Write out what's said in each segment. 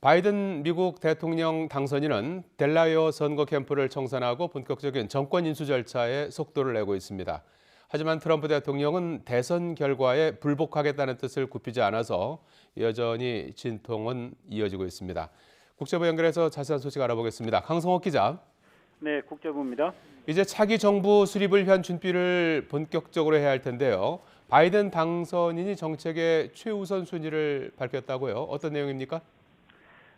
바이든 미국 대통령 당선인은 델라웨어 선거 캠프를 청산하고 본격적인 정권 인수 절차에 속도를 내고 있습니다. 하지만 트럼프 대통령은 대선 결과에 불복하겠다는 뜻을 굽히지 않아서 여전히 진통은 이어지고 있습니다. 국제부 연결해서 자세한 소식 알아보겠습니다. 강성옥 기자. 네, 국제부입니다. 이제 차기 정부 수립을 위한 준비를 본격적으로 해야 할 텐데요. 바이든 당선인이 정책의 최우선 순위를 밝혔다고요. 어떤 내용입니까?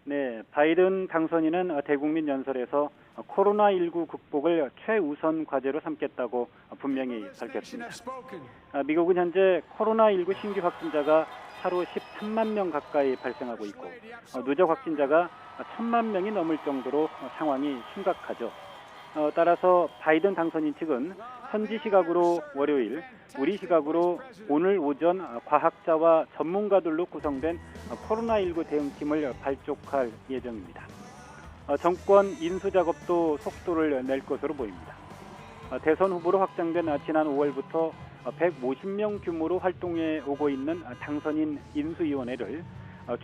네, 바이든 당선인은 대국민 연설에서 코로나19 극복을 최우선 과제로 삼겠다고 분명히 밝혔습니다. 미국은 현재 코로나19 신규 확진자가 하루 13만 명 가까이 발생하고 있고 누적 확진자가 1,000만 명이 넘을 정도로 상황이 심각하죠. 따라서 바이든 당선인 측은 현지 시각으로 월요일, 우리 시각으로 오늘 오전 과학자와 전문가들로 구성된 코로나19 대응팀을 발족할 예정입니다. 정권 인수 작업도 속도를 낼 것으로 보입니다. 대선 후보로 확정된 지난 5월부터 150명 규모로 활동해 오고 있는 당선인 인수위원회를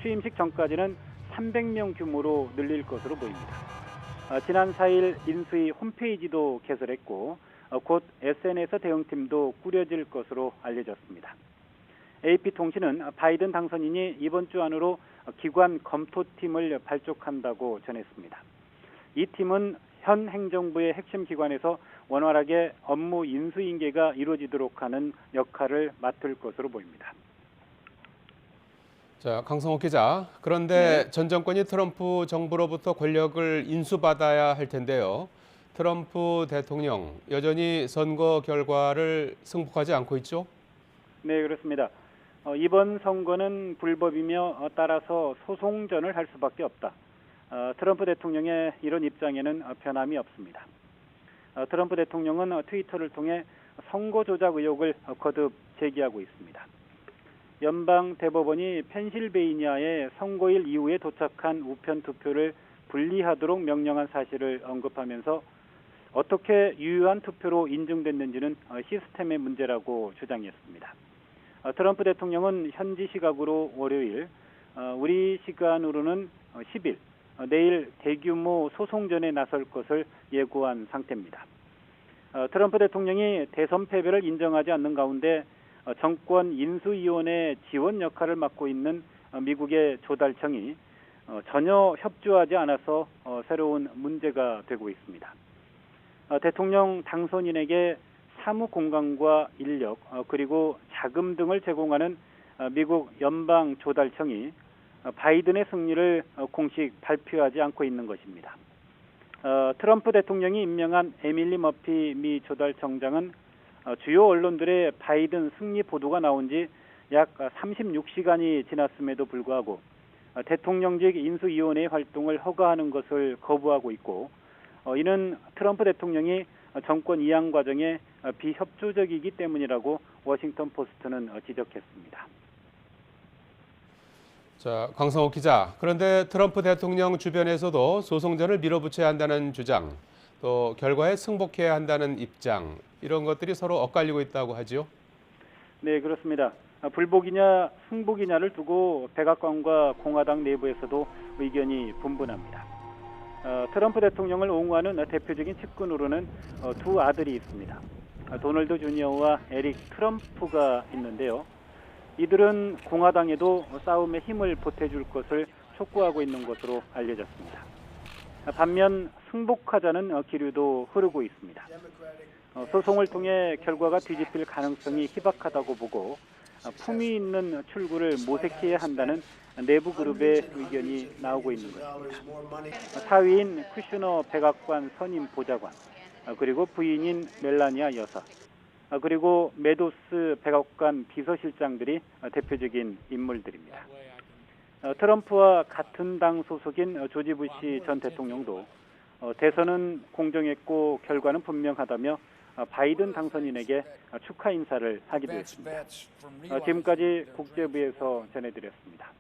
취임식 전까지는 300명 규모로 늘릴 것으로 보입니다. 지난 4일 인수위 홈페이지도 개설했고 곧 SNS 대응팀도 꾸려질 것으로 알려졌습니다. AP통신은 바이든 당선인이 이번 주 안으로 기관 검토팀을 발족한다고 전했습니다. 이 팀은 현 행정부의 핵심 기관에서 원활하게 업무 인수인계가 이루어지도록 하는 역할을 맡을 것으로 보입니다. 자, 강성옥 기자. 그런데 전 정권이 트럼프 정부로부터 권력을 인수받아야 할 텐데요. 트럼프 대통령 여전히 선거 결과를 승복하지 않고 있죠? 네, 그렇습니다. 이번 선거는 불법이며 따라서 소송전을 할 수밖에 없다. 트럼프 대통령의 이런 입장에는 변함이 없습니다. 트럼프 대통령은 트위터를 통해 선거 조작 의혹을 거듭 제기하고 있습니다. 연방 대법원이 펜실베이니아의 선거일 이후에 도착한 우편 투표를 분리하도록 명령한 사실을 언급하면서 어떻게 유효한 투표로 인증됐는지는 시스템의 문제라고 주장했습니다. 트럼프 대통령은 현지 시각으로 월요일, 우리 시간으로는 10일, 내일 대규모 소송전에 나설 것을 예고한 상태입니다. 트럼프 대통령이 대선 패배를 인정하지 않는 가운데 정권 인수위원회 지원 역할을 맡고 있는 미국의 조달청이 전혀 협조하지 않아서 새로운 문제가 되고 있습니다. 대통령 당선인에게 사무 공간과 인력 그리고 자금 등을 제공하는 미국 연방 조달청이 바이든의 승리를 공식 발표하지 않고 있는 것입니다. 트럼프 대통령이 임명한 에밀리 머피 미 조달청장은 주요 언론들의 바이든 승리 보도가 나온 지 약 36시간이 지났음에도 불구하고 대통령직 인수위원회의 활동을 허가하는 것을 거부하고 있고 이는 트럼프 대통령이 정권 이양 과정에 비협조적이기 때문이라고 워싱턴 포스트는 지적했습니다. 자, 강성옥 기자. 그런데 트럼프 대통령 주변에서도 소송전을 밀어붙여야 한다는 주장, 또 결과에 승복해야 한다는 입장, 이런 것들이 서로 엇갈리고 있다고 하죠? 네, 그렇습니다. 불복이냐 승복이냐를 두고 백악관과 공화당 내부에서도 의견이 분분합니다. 트럼프 대통령을 옹호하는 대표적인 측근으로는 두 아들이 있습니다. 도널드 주니어와 에릭 트럼프가 있는데요. 이들은 공화당에도 싸움에 힘을 보태줄 것을 촉구하고 있는 것으로 알려졌습니다. 반면 승복하자는 기류도 흐르고 있습니다. 소송을 통해 결과가 뒤집힐 가능성이 희박하다고 보고 품위 있는 출구를 모색해야 한다는 내부 그룹의 의견이 나오고 있는 것입니다. 사위인 쿠슈너 백악관 선임 보좌관, 그리고 부인인 멜라니아 여사, 그리고 메도스 백악관 비서실장들이 대표적인 인물들입니다. 트럼프와 같은 당 소속인 조지 부시 전 대통령도 대선은 공정했고 결과는 분명하다며 바이든 당선인에게 축하 인사를 하기도 했습니다. 지금까지 국제부에서 전해드렸습니다.